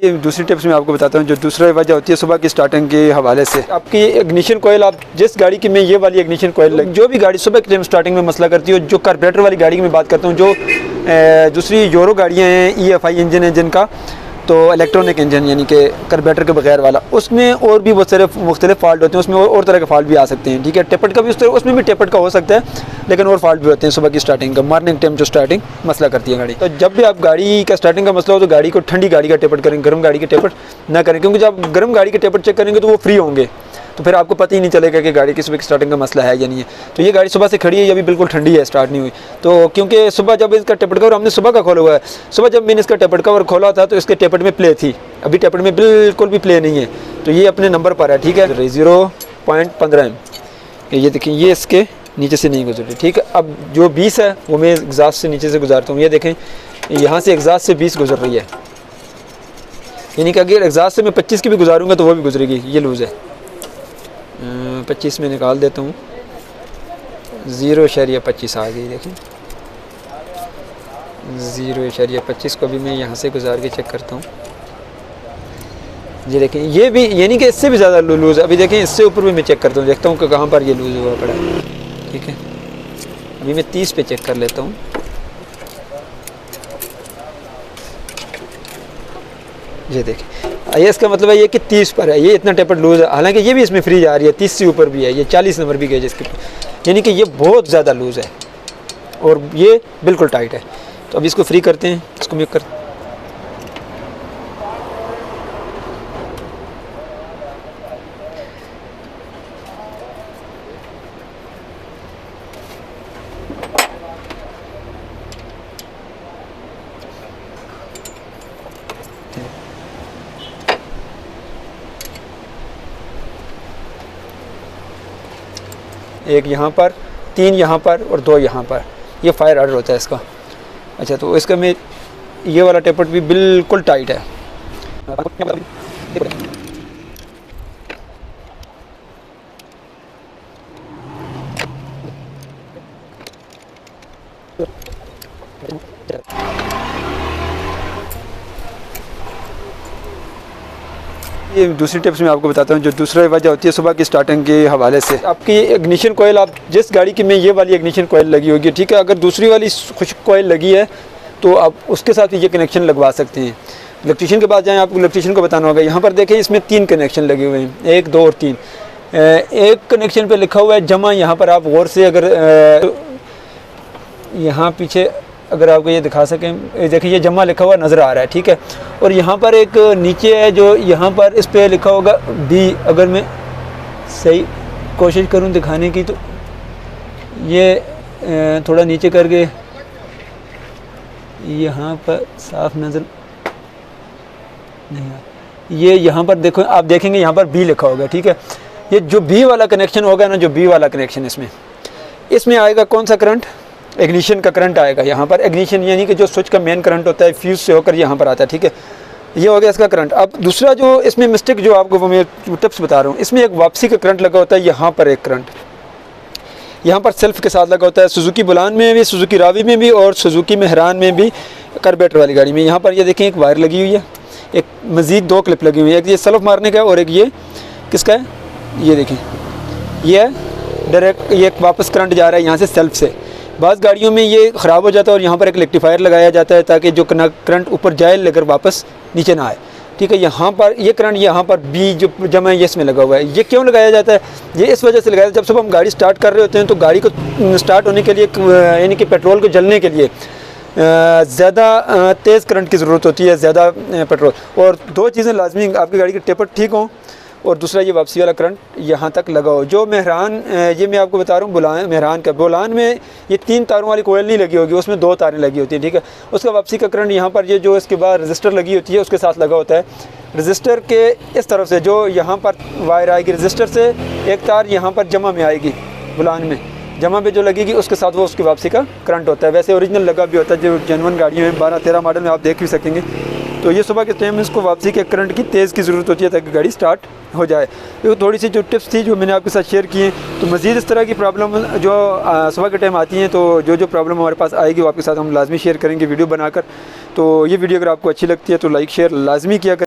ये दूसरी टिप्स मैं आपको बताता हूँ। जो दूसरी वजह होती है सुबह की स्टार्टिंग के हवाले से, आपकी इग्निशन कोयल, आप जिस गाड़ी की में ये वाली इग्निशन कोयल, जो भी गाड़ी सुबह के टाइम स्टार्टिंग में मसला करती है, जो कार्बोरेटर वाली गाड़ी की मैं बात करता हूँ, जो दूसरी यूरो गाड़ियाँ हैं, EFI इंजन है जिनका, तो इलेक्ट्रॉनिक इंजन यानी कि कार्बोरेटर के बगैर वाला, उसमें और भी बहुत सारे मुख्तलिफ फॉल्ट होते हैं, उसमें और तरह के फॉल्ट भी आ सकते हैं। ठीक है, टेपट का भी उसमें भी टेपट का हो सकता है, लेकिन और फॉल्ट भी होते हैं सुबह की स्टार्टिंग का, मॉर्निंग टाइम जो स्टार्टिंग मसला करती है गाड़ी। तो जब भी आप गाड़ी का स्टार्टिंग का मसला हो तो गाड़ी को ठंडी गाड़ी का टेपट करें, गर्म गाड़ी के टेपट ना करें, क्योंकि जब गर्म गाड़ी के टेपट चेक करेंगे तो वो फ्री होंगे, तो फिर आपको पता ही नहीं चलेगा कि गाड़ी की सुबह की स्टार्टिंग का मसला है या नहीं है। तो ये गाड़ी सुबह से खड़ी है, ये अभी बिल्कुल ठंडी है, स्टार्ट नहीं हुई। तो क्योंकि सुबह जब इसका टेपट कवर हमने सुबह का खोला हुआ है, सुबह जब मैंने इसका टेपट कवर खोला था तो इसके टेपट में प्ले थी, अभी टेपट में बिल्कुल भी प्ले नहीं है, तो ये अपने नंबर पर है। ठीक है, 0.15 ये देखिए, ये इसके नीचे से नहीं गुजर रही। ठीक है, अब जो 20 है वो मैं एग्जॉस्ट से नीचे से गुजारता हूँ, ये देखें यहाँ से एग्जॉस्ट से 20 गुजर रही है, यानी कि अगर एग्जॉस्ट से मैं 25 की भी गुजारूंगा तो वो भी गुजरेगी। ये लूज़ है, 25 में निकाल देता हूँ, 0.25 आ गई। देखें 0.25 को भी मैं यहाँ से गुजार के चेक करता हूँ, ये देखें ये भी, यानी कि इससे भी ज़्यादा लूज़ है। अभी देखें इससे ऊपर भी मैं चेक करता हूँ, देखता हूँ कि कहाँ पर ये लूज़ हुआ पड़ा है। ठीक है, अभी मैं 30 पे चेक कर लेता हूँ, ये देखें ये इसका मतलब है ये कि 30 पर है, ये इतना टेपर लूज़ है, हालांकि ये भी इसमें फ्री जा रही है, 30 से ऊपर भी है, ये 40 नंबर भी गए जिसके, यानी कि ये बहुत ज़्यादा लूज़ है और ये बिल्कुल टाइट है। तो अब इसको फ्री करते हैं, इसको मैं कर एक यहाँ पर, 3 यहाँ पर और 2 यहाँ पर, ये फायर ऑर्डर होता है इसका। अच्छा, तो इसका में ये वाला टेपट भी बिल्कुल टाइट है। ये दूसरी टिप्स मैं आपको बताता हूँ। जो दूसरी वजह होती है सुबह की स्टार्टिंग के हवाले से, आपकी इग्निशन कोयल, आप जिस गाड़ी की में ये वाली इग्निशन कोयल लगी होगी, ठीक है, अगर दूसरी वाली खुश कोयल लगी है तो आप उसके साथ ये कनेक्शन लगवा सकते हैं। इलेक्ट्रीशियन के पास जाएँ, आपको इलेक्ट्रीशियन को बताना होगा। यहाँ पर देखें इसमें 3 कनेक्शन लगे हुए हैं, 1, 2 और 3। एक कनेक्शन पर लिखा हुआ है जमा, यहाँ पर आप गौर से अगर यहाँ पीछे अगर आपको ये दिखा सकें, देखिए ये जमा लिखा हुआ नज़र आ रहा है। ठीक है, और यहाँ पर एक नीचे है जो यहाँ पर इस पे लिखा होगा B, अगर मैं सही कोशिश करूँ दिखाने की तो ये थोड़ा नीचे करके यहाँ पर साफ नज़र नहीं आ, ये यहाँ पर देखो, आप देखेंगे यहाँ पर B लिखा होगा। ठीक है, ये जो B वाला कनेक्शन होगा ना, जो B वाला कनेक्शन इसमें आएगा कौन सा करंट, इग्निशन का करंट आएगा। यहाँ पर इग्निशन यानी कि जो स्विच का मेन करंट होता है, फ्यूज़ से होकर यहाँ पर आता है। ठीक है, ये हो गया इसका करंट। अब दूसरा जो इसमें मिस्टेक जो आपको मैं टिप्स बता रहा हूँ, इसमें एक वापसी का करंट लगा होता है, यहाँ पर एक करंट यहाँ पर सेल्फ के साथ लगा होता है। सुजुकी बुलान में भी, सुजुकी रावी में भी और सुजुकी मेहरान में भी, कार्बोरेटर वाली गाड़ी में। यहाँ पर ये देखें एक वायर लगी हुई है, एक मज़ीद 2 क्लिप लगी हुई है, एक ये सेल्फ मारने का है और एक ये किसका है, ये देखें ये है डायरेक्ट, ये वापस करंट जा रहा है यहाँ से सेल्फ से। बाज़ गाड़ियों में ये ख़राब हो जाता है और यहाँ पर एक रेक्टिफायर लगाया जाता है ताकि जो करंट ऊपर जाए लेकर वापस नीचे ना आए। ठीक है, यहाँ पर ये करंट यहाँ पर B जो जमा है ये इसमें लगा हुआ है। ये क्यों लगाया जाता है, ये इस वजह से लगाया जाता है, जब सुबह हम गाड़ी स्टार्ट कर रहे होते हैं तो गाड़ी को स्टार्ट होने के लिए, यानी कि पेट्रोल को जलने के लिए ज़्यादा तेज़ करंट की ज़रूरत होती है, ज़्यादा पेट्रोल। और 2 चीज़ें लाजमी, आपकी गाड़ी के टेपर ठीक हों और दूसरा ये वापसी वाला करंट यहाँ तक लगा हो। जो मेहरान, ये मैं आपको बता रहा हूँ बुलान, मेहरान का बुलान में ये 3 तारों वाली कोयल नहीं लगी होगी, उसमें 2 तारें लगी होती हैं। ठीक है, उसका वापसी का करंट यहाँ पर ये जो इसके बाद रजिस्टर लगी होती है उसके साथ लगा होता है। रजिस्टर के इस तरफ से जो यहाँ पर वायर आएगी, रजिस्टर से एक तार यहाँ पर जमा में आएगी, बुलान में जमा पे जो लगेगी उसके साथ वो उसकी वापसी का करंट होता है। वैसे ओरिजिनल लगा भी होता है, जो जेन्युइन गाड़ियों में 12-13 मॉडल में आप देख भी सकेंगे। तो ये सुबह के टाइम में इसको वापसी के करंट की तेज़ की ज़रूरत होती है ताकि गाड़ी स्टार्ट हो जाए। तो थोड़ी सी जो टिप्स थी जो मैंने आपके साथ शेयर की हैं। तो मज़ीद इस तरह की प्रॉब्लम जो सुबह के टाइम आती हैं, तो जो प्रॉब्लम हमारे पास आएगी वो आपके साथ हम लाजमी शेयर करेंगे वीडियो बनाकर। तो ये वीडियो अगर आपको अच्छी लगती है तो लाइक शेयर लाजमी किया करें।